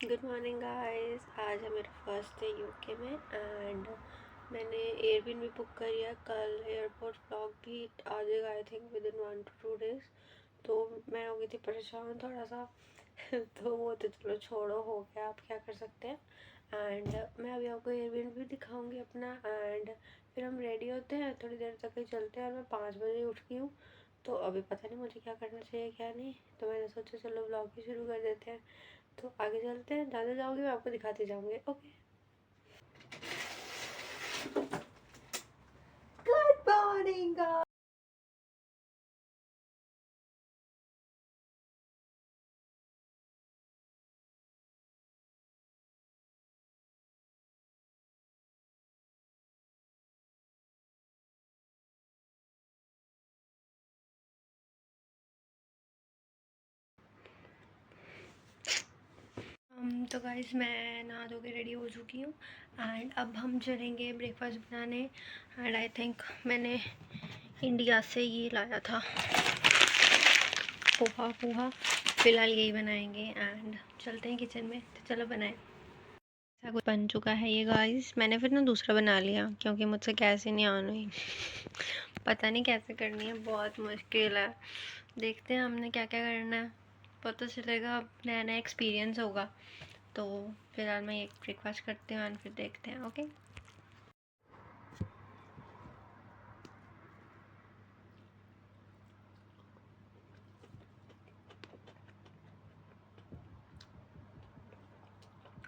Good morning guys. आज है मेरा फर्स्ट डे यूके में एंड मैंने एयरबीएनबी बुक करी है। कल एयरपोर्ट व्लॉग भी आ जाएगा I think with in 1 to 2 days। तो मैं हो गई थी परेशान थोड़ा सा तो वो तो चलो छोड़ो, हो गया, आप क्या कर सकते हैं। एंड मैं अभी आपको एयरबीएनबी दिखाऊंगी अपना एंड फिर हम रेडी होते हैं, थोड़ी देर तक ही चलते हैं। और मैं 5 बजे उठ गई हूँ तो अभी पता नहीं मुझे क्या करना चाहिए क्या नहीं, तो मैंने सोचा चलो व्लॉग ही शुरू कर देते हैं। तो आगे चलते हैं, ज़्यादा जाऊँगी मैं आपको दिखाती जाऊँगी। Okay, good morning. तो गाइस मैं नहा धो के रेडी हो चुकी हूँ एंड अब हम चलेंगे ब्रेकफास्ट बनाने। एंड आई थिंक मैंने इंडिया से ये लाया था पोहा पोहा, फ़िलहाल यही बनाएंगे एंड चलते हैं किचन में। तो चलो बनाएं। ऐसा कुछ बन चुका है ये गाइस। मैंने फिर ना दूसरा बना लिया क्योंकि मुझसे गैस ही नहीं ऑन हुई पता नहीं कैसे करनी है, बहुत मुश्किल है। देखते हैं हमने क्या क्या करना है, पता चलेगा, अब नया नया एक्सपीरियंस होगा। तो फिलहाल मैं एक ब्रेकफास्ट करती हूँ एंड फिर देखते हैं। ओके,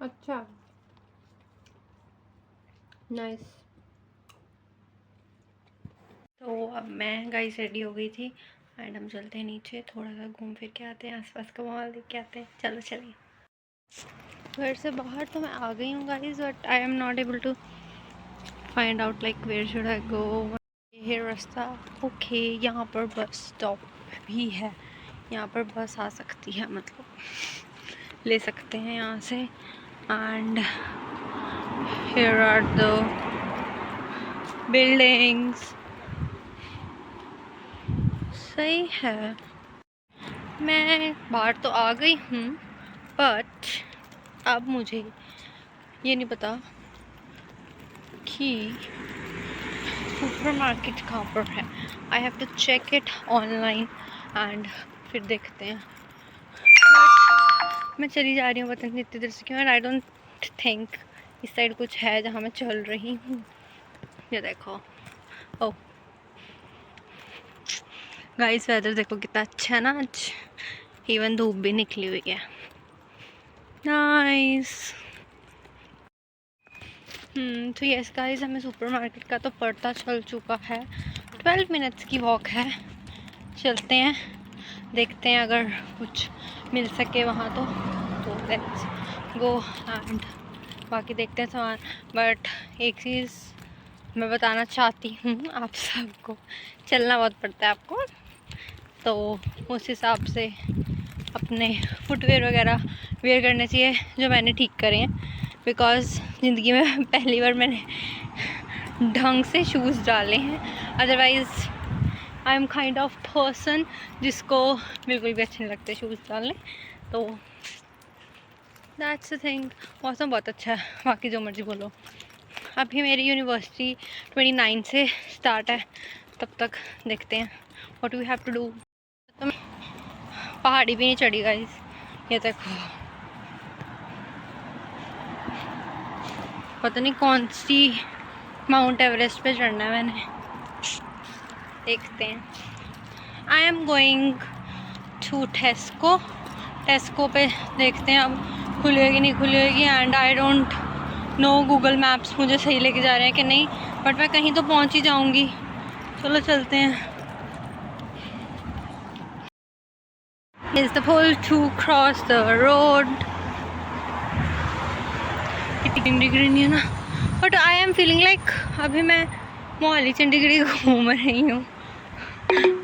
अच्छा, नाइस। तो अब मैं गाइस रेडी हो गई थी एंड हम चलते हैं नीचे, थोड़ा सा घूम फिर के आते हैं, आसपास का माहौल देख के आते हैं। चलो चलिए। घर से बाहर तो मैं आ गई हूँ guys, but I am not able to find out like where should I go. ये रास्ता ओके, यहाँ पर बस स्टॉप भी है, यहाँ पर बस आ सकती है, मतलब ले सकते हैं यहाँ से। And here are the buildings, सही है। मैं बाहर तो आ गई हूँ बट अब मुझे ये नहीं पता कि सुपरमार्केट कहाँ पर है। I have to check it online and फिर देखते हैं। मैं चली जा रही हूँ पता नहीं इतनी देर से क्यों, एंड आई डोंट थिंक इस साइड कुछ है जहाँ मैं चल रही हूँ। ये देखो, ओह गाइस वेदर देखो कितना अच्छा है ना आज, इवन धूप भी निकली हुई है, नाइस। तो यस गाइस, हमें सुपरमार्केट का तो पता चल चुका है। 12 मिनट्स की वॉक है, चलते हैं, देखते हैं अगर कुछ मिल सके वहाँ तो लेट्स गो एंड बाकी देखते हैं सामान। बट एक चीज़ मैं बताना चाहती हूँ आप सबको, चलना बहुत पड़ता है आपको, तो उस हिसाब से अपने फुटवेयर वगैरह वेयर करने चाहिए जो मैंने ठीक करे हैं। बिकॉज़ ज़िंदगी में पहली बार मैंने ढंग से शूज़ डाले हैं, otherwise I am kind of person जिसको बिल्कुल भी अच्छे नहीं लगते शूज़ डालने। तो दैट्स द थिंग। मौसम बहुत अच्छा है, बाकी जो मर्ज़ी बोलो। अभी मेरी यूनिवर्सिटी 29 से स्टार्ट है, तब तक देखते हैं what we have to do. तो मैं पहाड़ी भी नहीं चढ़ी गाइस, ये देखो, पता नहीं कौन सी माउंट एवरेस्ट पे चढ़ना है मैंने, देखते हैं। I am going to Tesco पे देखते हैं अब खुलेगी नहीं खुलेगी। And I don't know Google Maps मुझे सही लेके जा रहे हैं कि नहीं, बट मैं कहीं तो पहुंच ही जाऊंगी। चलो चलते हैं। Is the pul to cross the road, Chandigarh नहीं है ना, but I am feeling like अभी मैं मोहाली चंडीगढ़ घूम रही हूँ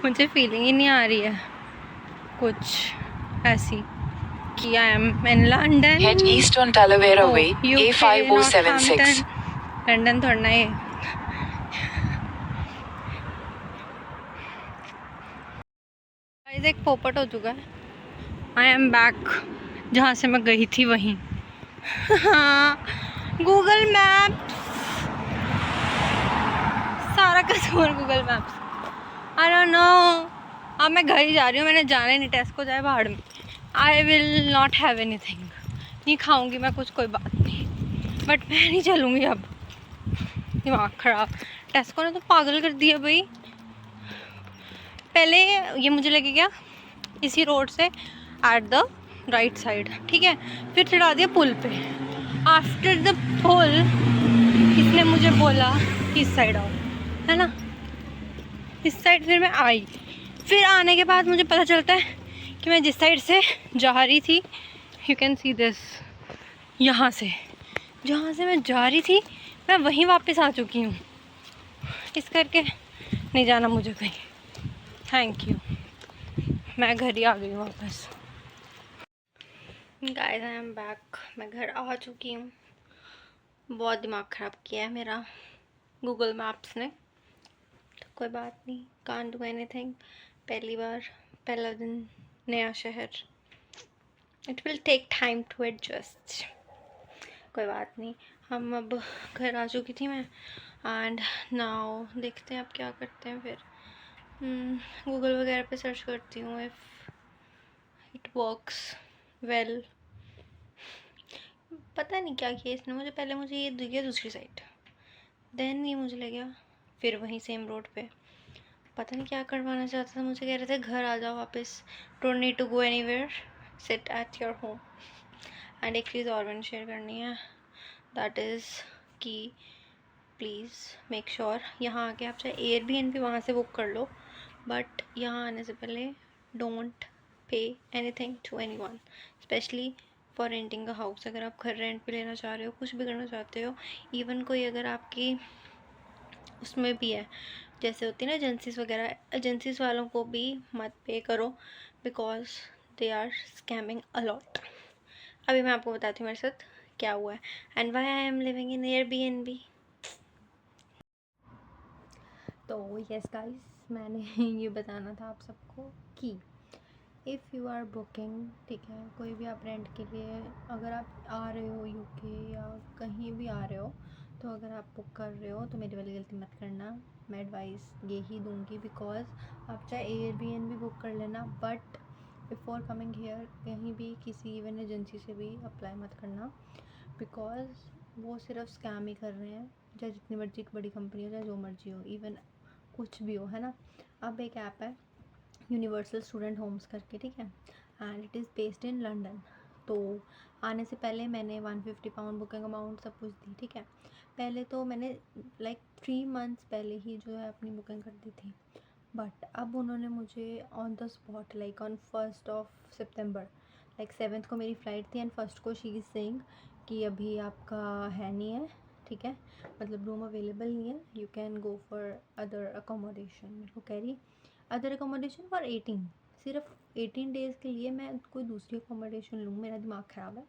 मुझे फीलिंग ही नहीं आ रही है कुछ ऐसी कि I am in London. Head east on Talavera Way, A5076. London थोड़ा ना ये। एक पोपट हो चुका है। आई एम बैक जहाँ से मैं गई थी वहीं। हाँ, गूगल मैप, सारा कसूर Google maps. I don't no. अब मैं घर ही जा रही हूँ, मैंने जाना ही नहीं, टेस्को जाए भाड़ में। I will not have anything, नहीं खाऊंगी मैं कुछ, कोई बात नहीं, बट मैं नहीं चलूँगी अब। दिमाग ख़राब, टेस्को ने तो पागल कर दिया भाई। पहले ये मुझे लगे क्या इसी रोड से एट द राइट साइड, ठीक है, फिर चढ़ा दिया पुल पे। आफ्टर द पुल इसने मुझे बोला कि इस साइड आओ, है ना, इस साइड फिर मैं आई। फिर आने के बाद मुझे पता चलता है कि मैं जिस साइड से जा रही थी, यू कैन सी दिस, यहाँ से जहाँ से मैं जा रही थी मैं वहीं वापस आ चुकी हूँ। इस करके नहीं जाना मुझे कहीं, थैंक यू, मैं घर ही आ गई वापस। गाइस आई एम बैक, मैं घर आ चुकी हूँ। बहुत दिमाग ख़राब किया है मेरा गूगल मैप्स ने, तो कोई बात नहीं, कांट डू एनीथिंग। पहली बार, पहला दिन, नया शहर, it will take time to adjust, कोई बात नहीं। हम अब घर आ चुकी थी मैं, एंड नाउ देखते हैं अब क्या करते हैं फिर। गूगल वगैरह पे सर्च करती हूँ, इफ़ इट वर्क्स वेल। पता नहीं क्या किया इसने मुझे, पहले मुझे ये दिख गया दूसरी साइड, देन ये मुझे लग गया फिर वहीं सेम रोड पे। पता नहीं क्या करवाना चाहता था मुझे, कह रहे थे घर आ जाओ वापस, don't need to go anywhere, sit at your home. And एक चीज़ और मैंने शेयर करनी है, दैट इज़ कि प्लीज़ मेक श्योर यहाँ आके आप चाहे एयरबीएनबी वहाँ से बुक कर लो, बट यहाँ आने से पहले don't pay anything to anyone, specially for renting a house. अगर आप घर रेंट पे लेना चाह रहे हो, कुछ भी करना चाहते हो, इवन कोई अगर आपकी उसमें भी है, जैसे होती है ना एजेंसीज़ वगैरह, एजेंसीज़ वालों को भी मत पे करो, because they are scamming a lot. अभी मैं आपको बताती हूँ मेरे साथ क्या हुआ है and why I am living in Airbnb. तो यस गाइस, मैंने ये बताना था आप सबको कि इफ़ यू आर बुकिंग, ठीक है, कोई भी आप रेंट के लिए, अगर आप आ रहे हो यूके या कहीं भी आ रहे हो, तो अगर आप बुक कर रहे हो तो मेरी वाली गलती मत करना। मैं एडवाइस यही दूंगी, बिकॉज आप चाहे एयरबीएनबी बुक कर लेना, बट बिफोर कमिंग हेयर कहीं भी किसी इवन एजेंसी से भी अप्लाई मत करना, बिकॉज वो सिर्फ स्कैम ही कर रहे हैं। चाहे जितनी मर्जी बड़ी कंपनी हो, चाहे जो मर्जी हो, इवन कुछ भी हो, है ना। अब एक ऐप है यूनिवर्सल स्टूडेंट होम्स करके, ठीक है, and it is based in London. तो आने से पहले मैंने 150 पाउंड बुकिंग अमाउंट सब कुछ दी, ठीक है। पहले तो मैंने लाइक 3 मंथ्स पहले ही जो है अपनी बुकिंग कर दी थी, बट अब उन्होंने मुझे on the spot, like on 1st of September, like 7th को मेरी फ़्लाइट थी एंड 1st को शी इज़ सेइंग कि अभी आपका है नहीं है, ठीक है, मतलब रूम अवेलेबल नहीं है, you can go for other accommodation. मेरे को कह रही अदर अकोमोडेशन फॉर 18, सिर्फ 18 डेज़ के लिए मैं कोई दूसरी अकोमोडेशन लूँ, मेरा दिमाग ख़राब है।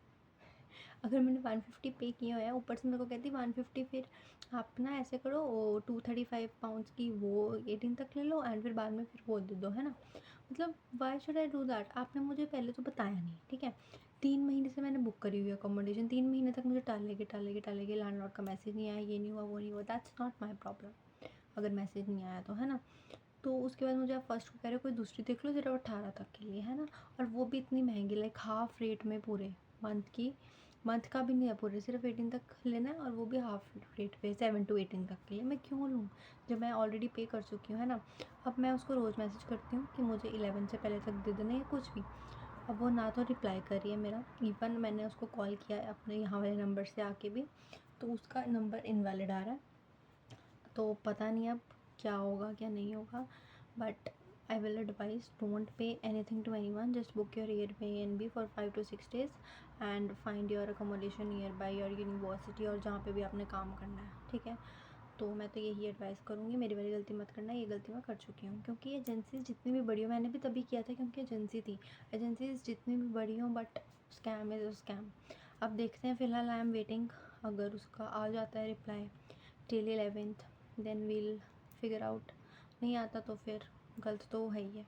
अगर मैंने 150 पे किया हुआ है, ऊपर से मेरे को कहती 150, फिर आप ना ऐसे करो 235 पाउंड्स की वो 18 तक ले लो एंड फिर बाद में फिर वो दे दो, है ना। मतलब why should I do that, आपने मुझे पहले तो बताया नहीं, ठीक है। 3 महीने से मैंने बुक करी हुई अकोमोडेशन, 3 महीने तक मुझे टालेगे, लैंडलॉर्ड का मैसेज नहीं आया, ये नहीं हुआ, वो नहीं हुआ, दैट्स नॉट माई प्रॉब्लम अगर मैसेज नहीं आया तो, है ना। तो उसके बाद मुझे आप फर्स्ट को कह रहे हो कोई दूसरी देख लो सिर्फ 18 तक के लिए, है ना, और वो भी इतनी महंगी, लाइक हाफ रेट में, पूरे मंथ का भी नहीं है, पूरे सिर्फ 18 तक लेना है, और वो भी हाफ रेट पे 7 to 18 तक के लिए। मैं क्यों लूँ जब मैं ऑलरेडी पे कर चुकी हूँ, है ना। अब मैं उसको रोज़ मैसेज करती हूँ कि मुझे 11 से पहले तक दे देना या कुछ भी, अब वो ना तो रिप्लाई कर रही है मेरा, इवन मैंने उसको कॉल किया है अपने यहाँ वाले नंबर से आके भी, तो उसका नंबर इनवैलिड आ रहा है। तो पता नहीं अब क्या होगा क्या नहीं होगा, but I will advice don't pay anything to anyone, just book your Airbnb for 5 to 6 days and find your accommodation nearby your university और जहाँ पे भी आपने काम करना है, ठीक है। तो मैं तो यही एडवाइस करूँगी, मेरी वाली गलती मत करना, ये गलती मैं कर चुकी हूँ, क्योंकि एजेंसीज जितनी भी बड़ी हो, मैंने भी तभी किया था क्योंकि एजेंसी थी, एजेंसीज जितनी भी बड़ी हो, बट स्कैम इज़ स्कैम। अब देखते हैं, फ़िलहाल आई एम वेटिंग, अगर उसका आ जाता है reply till 11th, then we'll figure out, नहीं आता तो फिर गलत तो है ही है।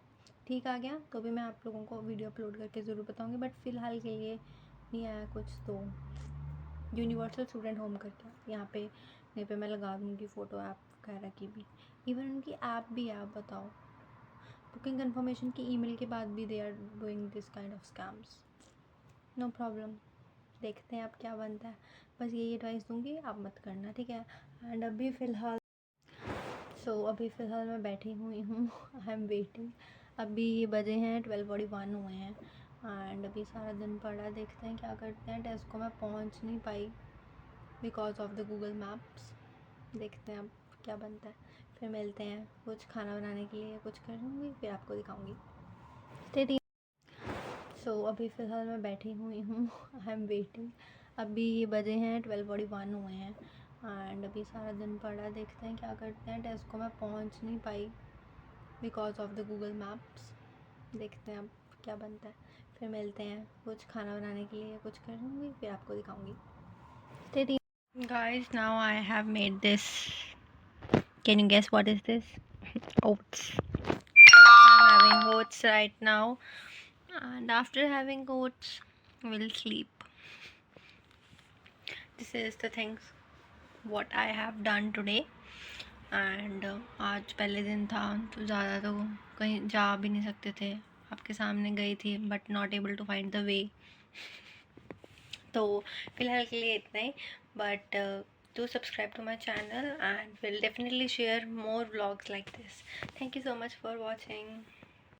ठीक आ गया तो भी मैं आप लोगों को वीडियो अपलोड करके ज़रूर बताऊँगी, बट फ़िलहाल के लिए नहीं आया कुछ, तो यूनिवर्सल स्टूडेंट होम करके यहाँ पे यहीं पे मैं लगा दूँगी फ़ोटो ऐप वगैरह की भी। इवन उनकी ऐप भी है, आप बताओ, बुकिंग कंफर्मेशन की ईमेल के बाद भी they are doing this kind of scams. No problem, देखते हैं अब क्या बनता है। बस यही एडवाइस दूँगी, आप मत करना, ठीक है। एंड अभी फ़िलहाल मैं बैठी हुई हूँ आई एम वेटिंग। अभी बजे हैं 12:41 हुए हैं एंड अभी सारा दिन पड़ा, देखते हैं क्या करते हैं। टेस्को में पहुँच नहीं पाई because of the Google Maps. देखते हैं अब क्या बनता है, फिर मिलते हैं। कुछ खाना बनाने के लिए कुछ करूँगी, फिर आपको दिखाऊँगी। Stay tuned. अभी फ़िलहाल मैं बैठी हुई हूँ आई एम वेटिंग। अभी बजे हैं 12:41 हुए हैं एंड अभी सारा दिन पड़ा, देखते हैं क्या करते हैं। टेस्को में पहुँच नहीं पाई because of the Google Maps. देखते हैं अब क्या बनता है, फिर मिलते हैं। कुछ खाना बनाने के लिए कुछ करूँगी, फिर आपको दिखाऊँगी। Stay tuned. Guys, now I have made this. Can you guess what is this? Oats. I'm having oats right now, and after having oats, we'll sleep. This is the things what I have done today. And आज पहले दिन था तो ज़्यादा तो कहीं जा भी नहीं सकते थे। आपके सामने गई थी but not able to find the way. तो फ़िलहाल के लिए इतना ही, but do subscribe to my channel and will definitely share more vlogs like this. Thank you so much for watching.